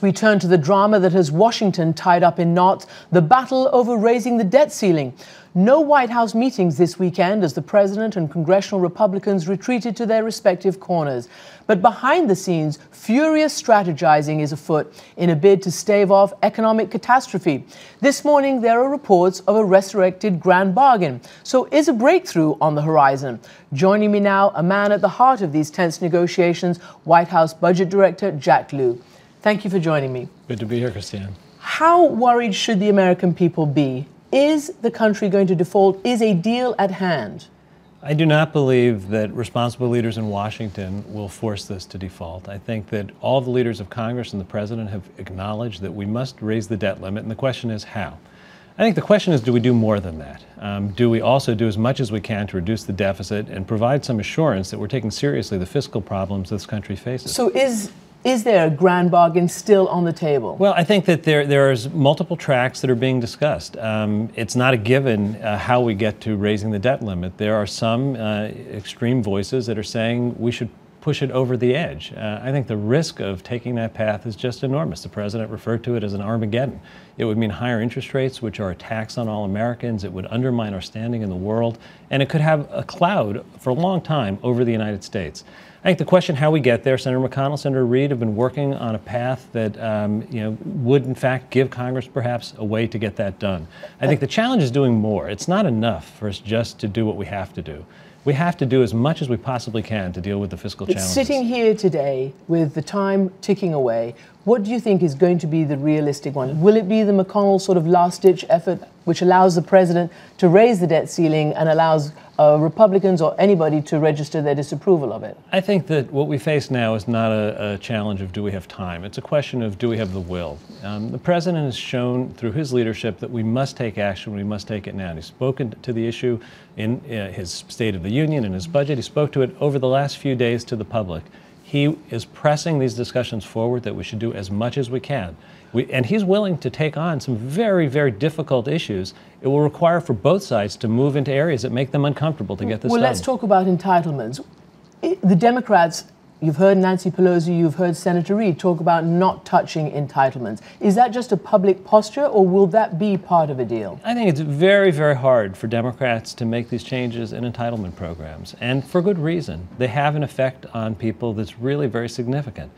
Next, we turn to the drama that has Washington tied up in knots, the battle over raising the debt ceiling. No White House meetings this weekend as the president and congressional Republicans retreated to their respective corners. But behind the scenes, furious strategizing is afoot in a bid to stave off economic catastrophe. This morning, there are reports of a resurrected grand bargain. So is a breakthrough on the horizon? Joining me now, a man at the heart of these tense negotiations, White House Budget Director Jack Lew. Thank you for joining me. Good to be here, Christiane. How worried should the American people be? Is the country going to default? Is a deal at hand? I do not believe that responsible leaders in Washington will force this to default. I think that all the leaders of Congress and the President have acknowledged that we must raise the debt limit, and the question is how. I think the question is, do we do more than that? Do we also do as much as we can to reduce the deficit and provide some assurance that we're taking seriously the fiscal problems this country faces? So is there a grand bargain still on the table? Well, I think that there's multiple tracks that are being discussed. It's not a given how we get to raising the debt limit. There are some extreme voices that are saying we should push it over the edge. I think the risk of taking that path is just enormous. The president referred to it as an Armageddon. It would mean higher interest rates, which are a tax on all Americans. It would undermine our standing in the world, and it could have a cloud for a long time over the United States. I think the question how we get there, Senator McConnell, Senator Reid have been working on a path that would in fact give Congress perhaps a way to get that done. I think the challenge is doing more. It's not enough for us just to do what we have to do. We have to do as much as we possibly can to deal with the fiscal challenges. Sitting here today with the time ticking away, what do you think is going to be the realistic one? Will it be the McConnell sort of last-ditch effort which allows the president to raise the debt ceiling and allows Republicans or anybody to register their disapproval of it? I think that what we face now is not a challenge of do we have time. It's a question of do we have the will. The president has shown through his leadership that we must take action, we must take it now. And he's spoken to the issue in his State of the Union and his budget. He spoke to it over the last few days to the public. He is pressing these discussions forward that we should do as much as we can. And he's willing to take on some very, very difficult issues. It will require for both sides to move into areas that make them uncomfortable to get this done. Well, let's talk about entitlements. The Democrats, you've heard Nancy Pelosi, you've heard Senator Reid talk about not touching entitlements. Is that just a public posture, or will that be part of a deal? I think it's very, very hard for Democrats to make these changes in entitlement programs, and for good reason. They have an effect on people that's really very significant.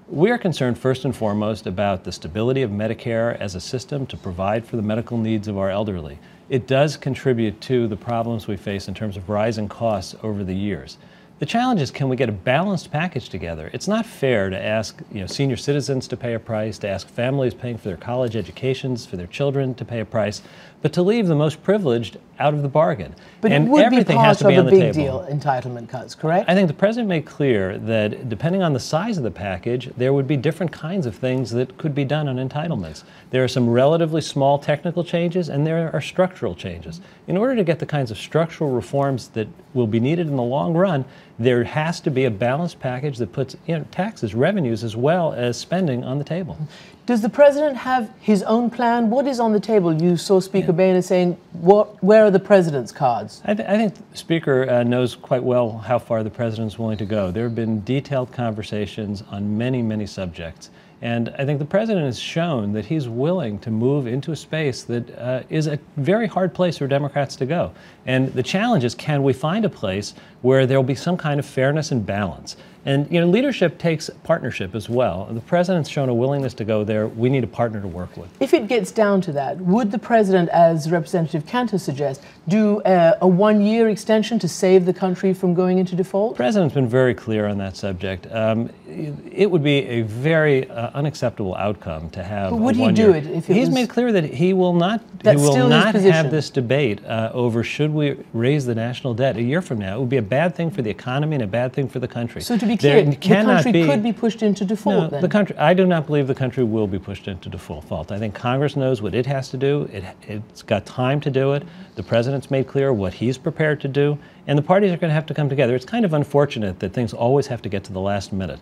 We are concerned first and foremost about the stability of Medicare as a system to provide for the medical needs of our elderly. It does contribute to the problems we face in terms of rising costs over the years. The challenge is, can we get a balanced package together? It's not fair to ask senior citizens to pay a price, to ask families paying for their college educations for their children to pay a price, but to leave the most privileged out of the bargain. But and it would everything be has part to be of on a the big table. deal, entitlement cuts, correct? I think the president made clear that depending on the size of the package, there would be different kinds of things that could be done on entitlements. There are some relatively small technical changes, and there are structural changes. In order to get the kinds of structural reforms that will be needed in the long run, there has to be a balanced package that puts taxes, revenues, as well as spending on the table. Does the president have his own plan? What is on the table? You saw Speaker Boehner saying, where are the president's cards? I think the Speaker knows quite well how far the president's willing to go. There have been detailed conversations on many, many subjects. And I think the president has shown that he's willing to move into a space that is a very hard place for Democrats to go. And the challenge is, can we find a place where there will be some kind of fairness and balance? And leadership takes partnership as well. The president's shown a willingness to go there. We need a partner to work with. If it gets down to that, would the president, as Representative Cantor suggests, do a one-year extension to save the country from going into default? The president's been very clear on that subject. It would be a very unacceptable outcome to have. But would he do it if it He's was... made clear that he will not. That's he will still not his position. have this debate over should we raise the national debt a year from now. It would be a bad thing for the economy and a bad thing for the country. So to be clear, the country could be pushed into default then? The country, I do not believe the country will be pushed into default. I think Congress knows what it has to do. It's got time to do it. The president's made clear what he's prepared to do. and the parties are going to have to come together. It's kind of unfortunate that things always have to get to the last minute.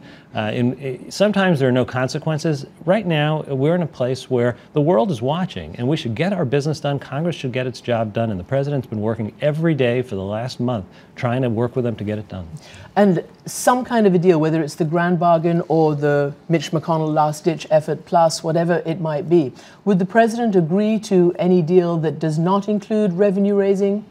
Sometimes there are no consequences. Right now, we're in a place where the world is watching, and we should get our business done. Congress should get its job done, and the President's been working every day for the last month trying to work with them to get it done. And some kind of a deal, whether it's the grand bargain or the Mitch McConnell last-ditch effort plus, whatever it might be, would the President agree to any deal that does not include revenue raising?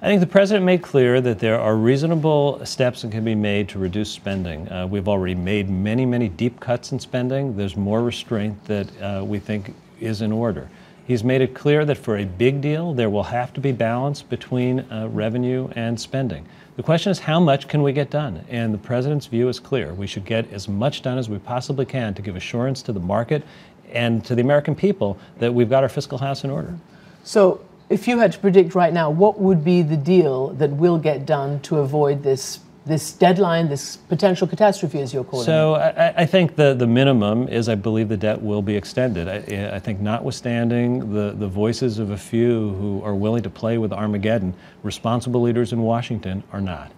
I think the President made clear that there are reasonable steps that can be made to reduce spending. We've already made many, many deep cuts in spending. There's more restraint that we think is in order. He's made it clear that for a big deal, there will have to be balance between revenue and spending. The question is, how much can we get done? And the President's view is clear. We should get as much done as we possibly can to give assurance to the market and to the American people that we've got our fiscal house in order. So, if you had to predict right now, what would be the deal that will get done to avoid this deadline, this potential catastrophe, as you're calling it? So I think the minimum is, I believe the debt will be extended. I think notwithstanding the voices of a few who are willing to play with Armageddon, responsible leaders in Washington are not.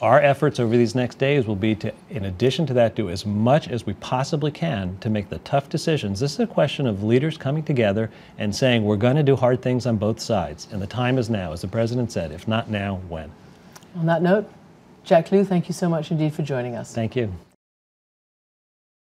Our efforts over these next days will be to, in addition to that, do as much as we possibly can to make the tough decisions. This is a question of leaders coming together and saying we're going to do hard things on both sides. And the time is now, as the President said. If not now, when? On that note, Jack Lew, thank you so much indeed for joining us. Thank you.